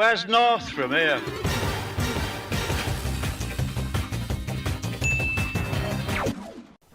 Where's north from here?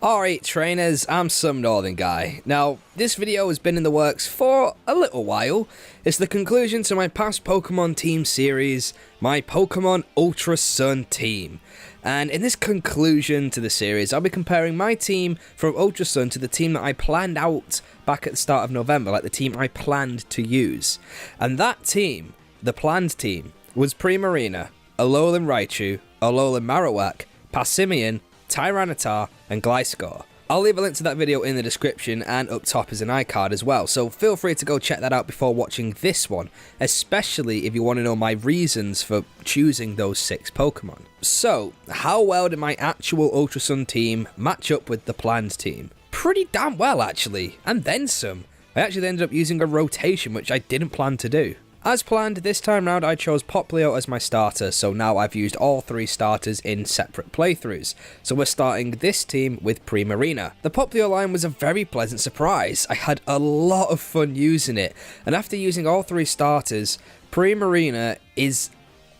Alreet Trainers, I'm some northern guy. Now, this video has been in the works for a little while. It's the conclusion to my Past Pokémon Team series, my Pokémon Ultra Sun team. And in this conclusion to the series, I'll be comparing my team from Ultra Sun to the team that I planned out back at the start of November, like the team I planned to use. And that team, the planned team, was Primarina, Alolan Raichu, Alolan Marowak, Passimian, Tyranitar, and Gliscor. I'll leave a link to that video in the description and up top as an iCard as well, so feel free to go check that out before watching this one, especially if you want to know my reasons for choosing those 6 Pokemon. So, how well did my actual Ultra Sun team match up with the planned team? Pretty damn well actually, and then some. I actually ended up using a rotation which I didn't plan to do. As planned, this time round I chose Popplio as my starter, so now I've used all 3 starters in separate playthroughs. So we're starting this team with Primarina. The Popplio line was a very pleasant surprise. I had a lot of fun using it, and after using all 3 starters, Primarina is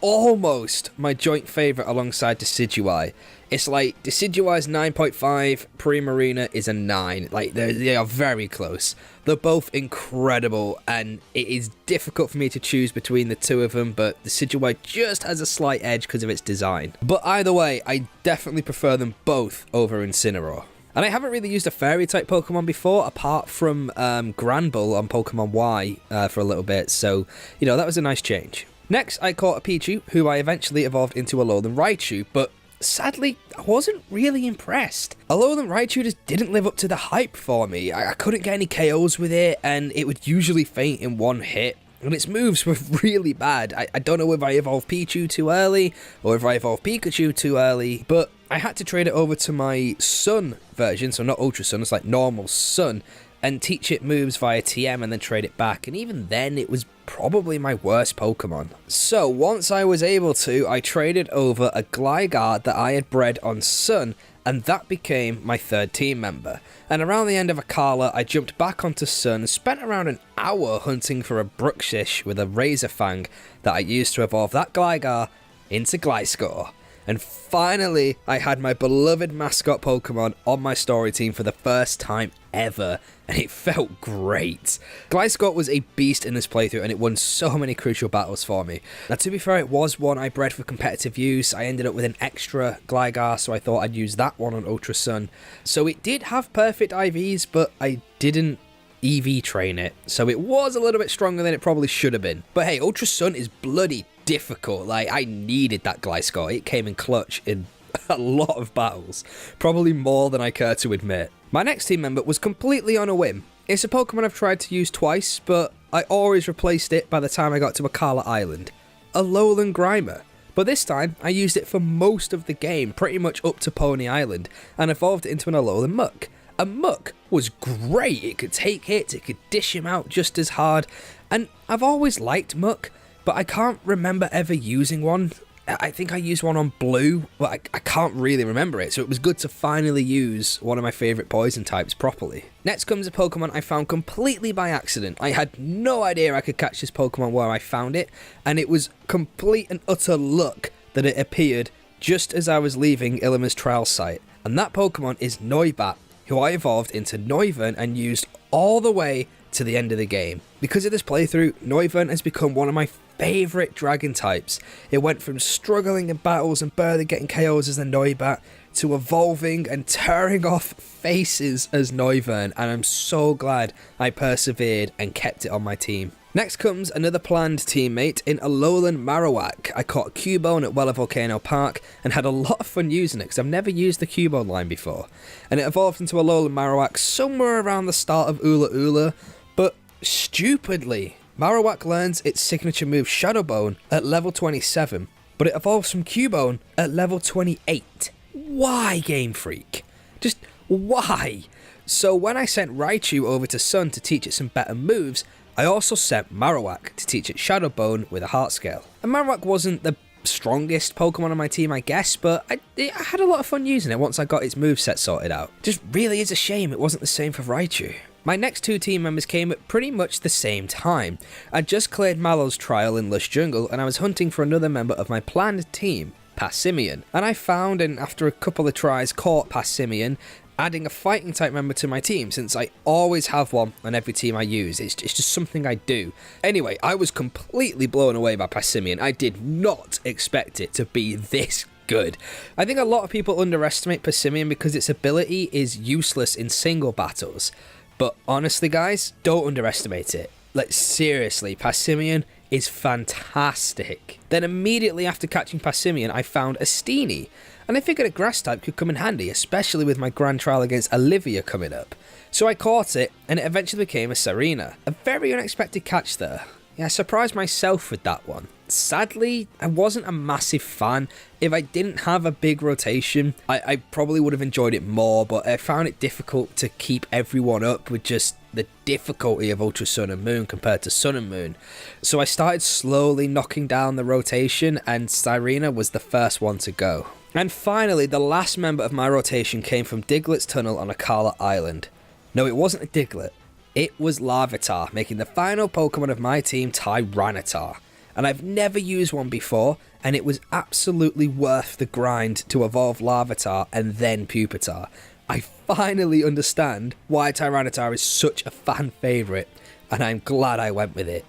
almost my joint favourite alongside Decidueye. It's like Decidueye's 9.5, Primarina is a 9. Like, they are very close. They're both incredible, and it is difficult for me to choose between the 2 of them, but Decidueye just has a slight edge because of its design. But either way, I definitely prefer them both over Incineroar. And I haven't really used a Fairy-type Pokemon before, apart from Granbull on Pokemon Y for a little bit, so, you know, that was a nice change. Next, I caught a Pichu, who I eventually evolved into Alolan Raichu, but sadly, I wasn't really impressed. Alolan Raichu just didn't live up to the hype for me. I couldn't get any KOs with it, and it would usually faint in one hit. And its moves were really bad. I don't know if I evolved Pichu too early, or if I evolved Pikachu too early, but I had to trade it over to my Sun version, so not Ultra Sun, it's like normal Sun, and teach it moves via TM and then trade it back, and even then it was probably my worst Pokemon. So once I was able to, I traded over a Gligar that I had bred on Sun, and that became my 3rd team member. And around the end of Akala, I jumped back onto Sun and spent around an hour hunting for a Bruxish with a Razor Fang that I used to evolve that Gligar into Gliscor. And finally, I had my beloved mascot Pokemon on my story team for the first time ever, and it felt great. Gliscor was a beast in this playthrough, and it won so many crucial battles for me. Now, to be fair, it was one I bred for competitive use. I ended up with an extra Gligar, so I thought I'd use that one on Ultra Sun. So it did have perfect IVs, but I didn't EV train it, so it was a little bit stronger than it probably should have been. But hey, Ultra Sun is bloody difficult. Like, I needed that Gliscor. It came in clutch in a lot of battles, probably more than I care to admit. My next team member was completely on a whim. It's a Pokemon I've tried to use twice, but I always replaced it by the time I got to Akala Island. Alolan Grimer. But this time, I used it for most of the game, pretty much up to Pony Island, and evolved it into an Alolan Muck. A Muck was great. It could take hits, it could dish him out just as hard, and I've always liked Muck, but I can't remember ever using one. I think I used one on Blue, but I can't really remember it, so it was good to finally use one of my favourite poison types properly. Next comes a Pokemon I found completely by accident. I had no idea I could catch this Pokemon where I found it, and it was complete and utter luck that it appeared just as I was leaving Illima's trial site. And that Pokemon is Noibat, who I evolved into Noivern and used all the way to the end of the game. Because of this playthrough, Noivern has become one of my favourite dragon types. It went from struggling in battles and barely getting KOs as a Noibat to evolving and tearing off faces as Noivern, and I'm so glad I persevered and kept it on my team. Next comes another planned teammate in Alolan Marowak. I caught Cubone at Weller Volcano Park and had a lot of fun using it because I've never used the Cubone line before. And it evolved into Alolan Marowak somewhere around the start of Ula Ula, but stupidly, Marowak learns its signature move Shadow Bone at level 27, but it evolves from Cubone at level 28. Why, Game Freak? Just why? So when I sent Raichu over to Sun to teach it some better moves, I also sent Marowak to teach it Shadow Bone with a Heart Scale. And Marowak wasn't the strongest Pokemon on my team, I guess, but I had a lot of fun using it once I got its moveset sorted out. Just really is a shame it wasn't the same for Raichu. My next two team members came at pretty much the same time. I just cleared Mallow's trial in Lush Jungle and I was hunting for another member of my planned team, Passimian. And I found, and after a couple of tries caught Passimian, adding a fighting type member to my team, since I always have one on every team I use. It's just something I do. Anyway, I was completely blown away by Passimian. I did not expect it to be this good. I think a lot of people underestimate Passimian because its ability is useless in single battles. But honestly guys, don't underestimate it. Like seriously, Passimian is fantastic. Then immediately after catching Passimian, I found a Steenie. And I figured a grass type could come in handy, especially with my grand trial against Olivia coming up. So I caught it, and it eventually became a Serena. A very unexpected catch there. Yeah, I surprised myself with that one. Sadly, I wasn't a massive fan. If I didn't have a big rotation, I probably would have enjoyed it more, but I found it difficult to keep everyone up with just the difficulty of Ultra Sun and Moon compared to Sun and Moon. So I started slowly knocking down the rotation, and Serena was the first one to go. And finally, the last member of my rotation came from Diglett's tunnel on Akala Island. No, it wasn't a Diglett. It was Larvitar, making the final Pokemon of my team Tyranitar. And I've never used one before, and it was absolutely worth the grind to evolve Larvitar and then Pupitar. I finally understand why Tyranitar is such a fan favourite, and I'm glad I went with it.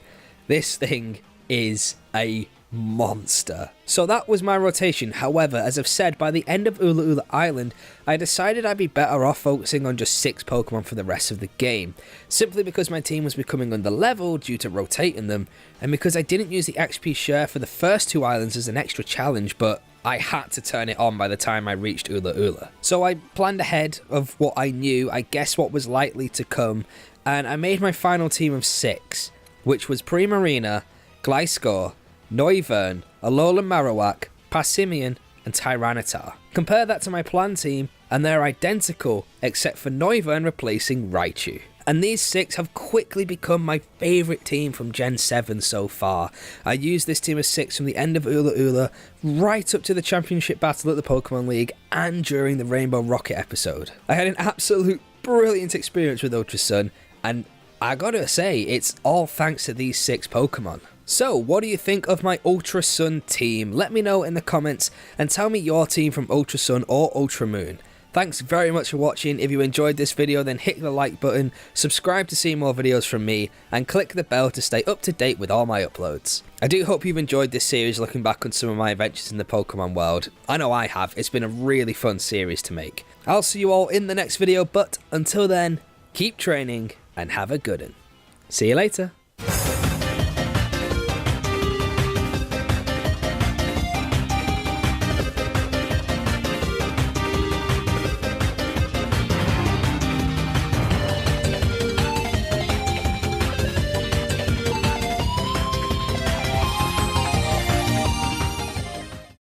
This thing is a monster. So that was my rotation. However, as I've said, by the end of Ula Ula Island, I decided I'd be better off focusing on just 6 Pokemon for the rest of the game, simply because my team was becoming underleveled due to rotating them, and because I didn't use the XP share for the first 2 islands as an extra challenge, but I had to turn it on by the time I reached Ula Ula. So I planned ahead of what I knew, I guessed what was likely to come, and I made my final team of 6, which was Primarina, Gliscor, Noivern, Alolan Marowak, Passimian, and Tyranitar. Compare that to my planned team, and they're identical, except for Noivern replacing Raichu. And these 6 have quickly become my favourite team from Gen 7 so far. I used this team of 6 from the end of Ula Ula, right up to the championship battle at the Pokemon League, and during the Rainbow Rocket episode. I had an absolute brilliant experience with Ultra Sun, and I gotta say, it's all thanks to these 6 Pokemon. So, what do you think of my Ultra Sun team? Let me know in the comments and tell me your team from Ultra Sun or Ultra Moon. Thanks very much for watching. If you enjoyed this video, then hit the like button, subscribe to see more videos from me, and click the bell to stay up to date with all my uploads. I do hope you've enjoyed this series looking back on some of my adventures in the Pokemon world. I know I have. It's been a really fun series to make. I'll see you all in the next video, but until then, keep training and have a good one. See you later.